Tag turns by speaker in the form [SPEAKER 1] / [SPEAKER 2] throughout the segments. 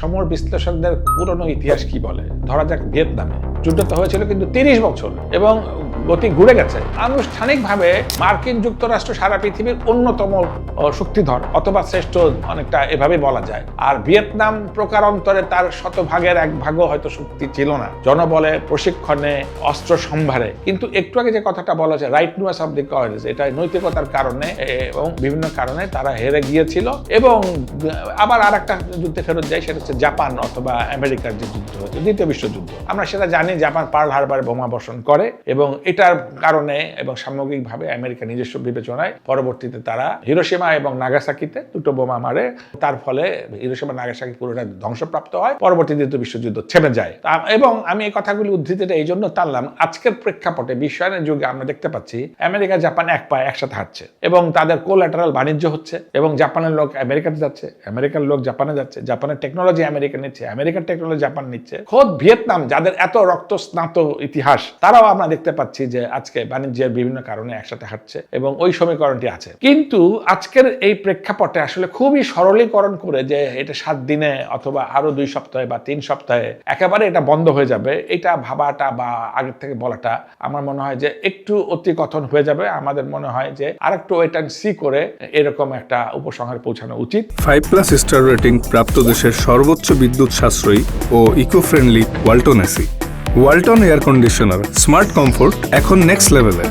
[SPEAKER 1] সমর বিশ্লেষকদের পুরনো ইতিহাস কি বলে। ধরা যাক ভিয়েতনামে যুদ্ধ তো হয়েছিল কিন্তু 30 বছর এবং গতি ঘুরে গেছে। আনুষ্ঠানিকভাবে মার্কিন যুক্তরাষ্ট্র সারা পৃথিবীর অন্যতম শক্তিধর অথবা শ্রেষ্ঠ, অনেকটা এভাবে বলা যায়। আর ভিয়েতনাম প্রকারান্তরে তার শতভাগের এক ভাগও হয়তো শক্তি ছিল না, জনবলে, প্রশিক্ষণে, অস্ত্র সম্ভারে। কিন্তু একটু আগে যে কথাটা বলা হয়েছে, রাইটনেস অফ দি কয়েজ, এটা নৈতিকতার কারণে এবং বিভিন্ন কারণে তারা হেরে গিয়েছিল। এবং আবার আর একটা যুদ্ধে ফেরত যায়, সেটা হচ্ছে জাপান অথবা আমেরিকার যে যুদ্ধ হয়েছে, দ্বিতীয় বিশ্বযুদ্ধ। আমরা সেটা জানি, জাপান পার্ল হারবারে বোমা বর্ষণ করে এবং এটার কারণে এবং সামগ্রিকভাবে আমেরিকা নিজস্ব বিবেচনায় পরবর্তীতে তারা হিরোশিমা এবং নাগাসাকিতে দুটো বোমা মারে। তার ফলে হিরোশিমা নাগাসাকি পুরোটা ধ্বংসপ্রাপ্ত হয়, পরবর্তী দ্বিতীয় বিশ্বযুদ্ধ থেমে যায়। এবং আমি এই কথাগুলি উদ্ধৃতিটা এই জন্য টানলাম, আজকের প্রেক্ষাপটে বিশ্বায়নের যুগে আমরা দেখতে পাচ্ছি আমেরিকা জাপান এক পায়ে একসাথে হাঁটছে এবং তাদের কোল্যাটারাল বাণিজ্য হচ্ছে এবং জাপানের লোক আমেরিকাতে যাচ্ছে, আমেরিকার লোক জাপানে যাচ্ছে, জাপানের টেকনোলজি আমেরিকা নিচ্ছে, আমেরিকার টেকনোলজি জাপান নিচ্ছে। খোদ ভিয়েতনাম, যাদের এত রক্তস্নাত ইতিহাস, তারাও আমরা দেখতে পাচ্ছি যে আজকে বাণিজ্যের বিভিন্ন কারণে একসাথে হাঁটছে এবং ওই সমীকরণটি আছে। কিন্তু আজকের এই প্রেক্ষাপটে আসলে খুবই সরলীকরণ করে যে এটা 7 দিনে অথবা আরো 2 সপ্তাহে বা 3 সপ্তাহে একেবারে এটা বন্ধ হয়ে যাবে, এটা ভাবাটা বা আগের থেকে বলাটা আমার মনে হয় যে একটু অতিকথন হয়ে যাবে। আমাদের মনে হয় যে আরেকটু ওয়েট অ্যান্ড সি করে এরকম একটা উপসংহারে পৌঁছানো উচিত।
[SPEAKER 2] 5+ স্টার রেটিং প্রাপ্ত দেশের সর্বোচ্চ বিদ্যুৎ সাশ্রয়ী ও eco friendly Walton AC. Walton air conditioner, smart comfort এখন নেক্সট লেভেলে।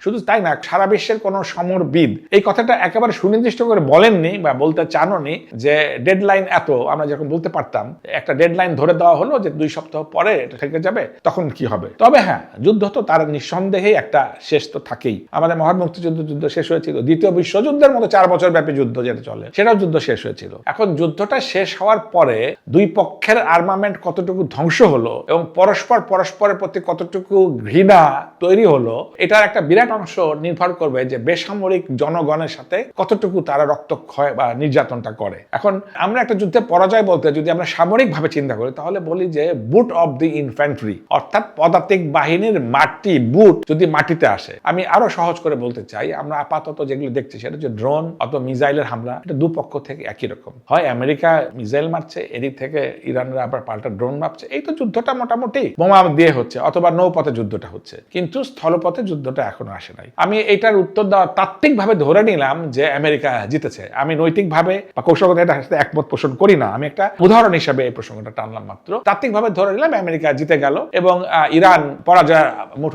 [SPEAKER 1] শুধু তাই না, সারা বিশ্বের কোন সমরবিদ এই কথাটা একেবারে সুনির্দিষ্ট করে বলেননি বা বলতে চাননি যে ডেডলাইন এত। আমরা যখন বলতে পারতাম একটা ডেডলাইন ধরে দেওয়া হলো যে 2 সপ্তাহ পরে এটা থেকে যাবে, তখন কি হবে। তবে হ্যাঁ, যুদ্ধ তো তার নিঃসন্দেহেই একটা শেষ তো থাকেই। আমাদের মহান মুক্তিযুদ্ধ শেষ হয়েছিল, দ্বিতীয় বিশ্বযুদ্ধের মতো 4 বছর ব্যাপী যুদ্ধ যেটা চলে, সেটাও যুদ্ধ শেষ হয়েছিল। এখন যুদ্ধটা শেষ হওয়ার পরে দুই পক্ষের আর্মামেন্ট কতটুকু ধ্বংস হলো এবং পরস্পরের প্রতি কতটুকু ঘৃণা তৈরি হলো, এটার একটা বিরাট অংশ নির্ভর করবে যে বেসামরিক জনগণের সাথে কতটুকু তারা রক্তক্ষয় বা নির্যাতনটা করে। এখন আমরা একটা যুদ্ধে পরাজয় বলতে যদি আমরা সামরিক ভাবে চিন্তা করি, তাহলে বলি যে বুট অফ দি ইনফ্যান্ট্রি, অর্থাৎ পদাতিক বাহিনীর মাটি, বুট যদি মাটিতে আসে। আমি আরো সহজ করে বলতে চাই, আমরা আপাতত যেগুলো দেখছি সেটা হচ্ছে ড্রোন অথবা মিসাইলের হামলা, এটা দুপক্ষ থেকে একই রকম। হয় আমেরিকা মিসাইল মারছে, এদিক থেকে ইরানরা আবার পাল্টা ড্রোন মারছে। এই তো যুদ্ধটা মোটামুটি বোমা দিয়ে হচ্ছে অথবা নৌপথে যুদ্ধটা হচ্ছে, কিন্তু স্থলপথে যুদ্ধটা এখনো আসে নাই। আমি এটার উত্তর দেওয়া তাত্ত্বিকভাবে ধরে নিলাম যে আমেরিকা জিতেছে। আমি নৈতিকভাবে বা কৌশলগত এটার সাথে একমত পোষণ করি না, আমি একটা উদাহরণ হিসেবে এই প্রসঙ্গটা টানলাম মাত্র। তাত্ত্বিকভাবে ধরে নিলাম আমেরিকা জিতে গেল এবং ইরান পরাজয়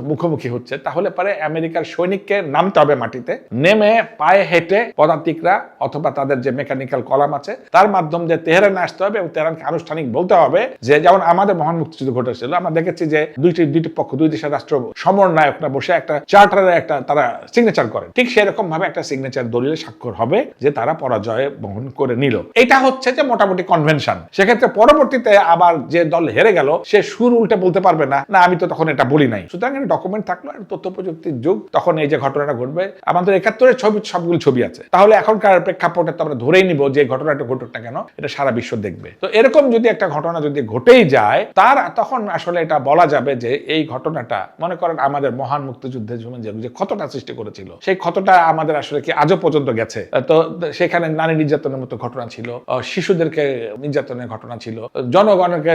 [SPEAKER 1] মুখোমুখি হচ্ছে। তাহলে পরে আমেরিকার সৈনিককে নামতে হবে মাটিতে, নেমে পায়ে হেঁটে পদাতিকরা অথবা তাদের যে মেকানিক্যাল কলাম আছে তার মাধ্যমে যে তেহরানে আসতে হবে এবং তেহরানকে আনুষ্ঠানিক বলতে হবে যে, যেমন আমাদের মহান মুক্তিযুদ্ধ ঘটেছিল, আমরা দেখেছি যে দুইটি পক্ষ, দুই দেশের রাষ্ট্র সমন্বয়করা বসে একটা চার্টারে একটা তারা সিগনেচার করে, ঠিক সেরকম ভাবে একটা সিগনেচার দলিলে স্বাক্ষর হবে যে তারা পরাজয় বহন করে নিল। এটা হচ্ছে যে মোটামুটি কনভেনশন। সেক্ষেত্রে পরবর্তীতে আবার যে দল হেরে গেল সে সুর উল্টে বলতে পারবে না, না আমি তো তখন এটা বলি নাই। সুতরাং ডকুমেন্ট থাকলো, তথ্য প্রযুক্তির যুগ, তখন এই যে ঘটনাটা ঘটবে, আমাদের 71-এর সবগুলো ছবি আছে। তাহলে এখনকার প্রেক্ষাপটে তো আমরা ধরেই নিব যে ঘটনাটা ঘটুক না কেন এটা সারা বিশ্ব দেখবে। তো এরকম যদি একটা ঘটনা যদি ঘটেই যায়, তার তখন আসলে এটা বলা যাবে যে এই ঘটনাটা মনে করেন আমাদের মহান মুক্তিযুদ্ধের জন্য যে ক্ষতটা সৃষ্টি করেছিল, সেই ক্ষতটা আমাদের আসলে কি আজও পর্যন্ত গেছে। তো সেখানে নারী নির্যাতনের মতো ঘটনা ছিল, শিশুদেরকে নির্যাতনের ঘটনা ছিল, জনগণকে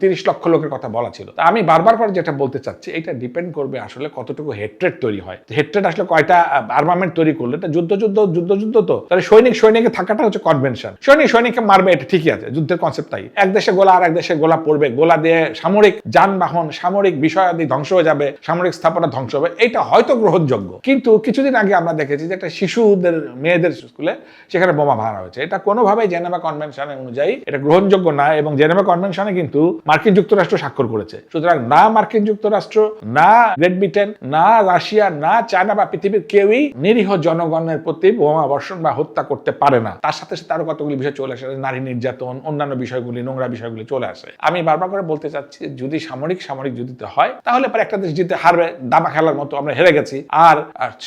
[SPEAKER 1] 30 লক্ষ লোকের কথা বলা ছিল। আমি বারবার করে যেটা বলতে চাচ্ছি, এটা ডিপেন্ড করবে আসলে কতটুকু হেট্রেড তৈরি হয়। হেট্রেড আসলে কয়টা আর্মামেন্ট তৈরি করলে, এটা যুদ্ধ তো তাহলে সৈনিকে থাকাটা হচ্ছে কনভেনশন। সৈনিককে মারবে, এটা ঠিকই আছে, যুদ্ধের কনসেপ্ট তাই। এক দেশে গোলা আর এক দেশে গোলা পড়বে, গোলা দিয়ে সামরিক যানবাহন, সামরিক বিষয়াদি ধ্বংস হয়ে যাবে, সামরিক স্থাপনা ধ্বংস হবে, এটা হয়তো গ্রহণযোগ্য। কিন্তু কিছুদিন আগে আমরা দেখেছি যে একটা শিশুদের, মেয়েদের স্কুলে সেখানে বোমা মারা হয়েছে। এটা কোনোভাবেই জেনেভা কনভেনশনের অনুযায়ী এটা গ্রহণযোগ্য না এবং জেনেভা কনভেনশনে কিন্তু মার্কিন যুক্তরাষ্ট্র স্বাক্ষর করেছে। সুতরাং না মার্কিন যুক্তরাষ্ট্র, না গ্রেট ব্রিটেন, না রাশিয়া, না চায়না বা পৃথিবীর কেউই নিরীহ জনগণের প্রতি বোমা বর্ষণ বা হত্যা করতে পারে না। তার সাথে সাথে আরো কতগুলি বিষয় চলে আসে, নারী নির্যাতন, অন্যান্য বিষয়গুলি, নোংরা বিষয়গুলি চলে আসে। আমি বারবার করে বলতে চাচ্ছি, যদি সামরিক যুদ্ধ হয় তাহলে পরে একটা দেশ জিতে হারবে, দাবা খেলার মতো আমরা হেরে গেছি। আর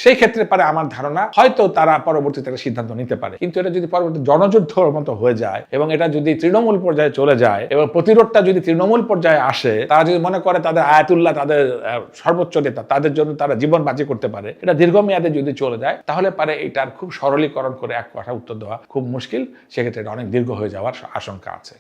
[SPEAKER 1] সেই ক্ষেত্রে পারে আমার ধারণা হয়তো তারা পরবর্তীতে একটা সিদ্ধান্ত নিতে পারে। কিন্তু এটা যদি পরবর্তী জনযুদ্ধের মতো হয়ে যায় এবং এটা যদি তৃণমূল পর্যায়ে চলে যায় এবং প্রতিরোধটা যদি তৃণমূল পর্যায়ে আসে, তারা যদি মনে করে তাদের আয়াতুল্লাহ, তাদের সর্বোচ্চ নেতা, তাদের জন্য তারা জীবন বাজি করতে পারে, এটা দীর্ঘমেয়াদে যদি চলে যায়, তাহলে পারে এটার খুব সরলীকরণ করে এক কথা উত্তর দেওয়া খুব মুশকিল। সেক্ষেত্রে এটা অনেক দীর্ঘ হয়ে যাওয়ার আশঙ্কা আছে।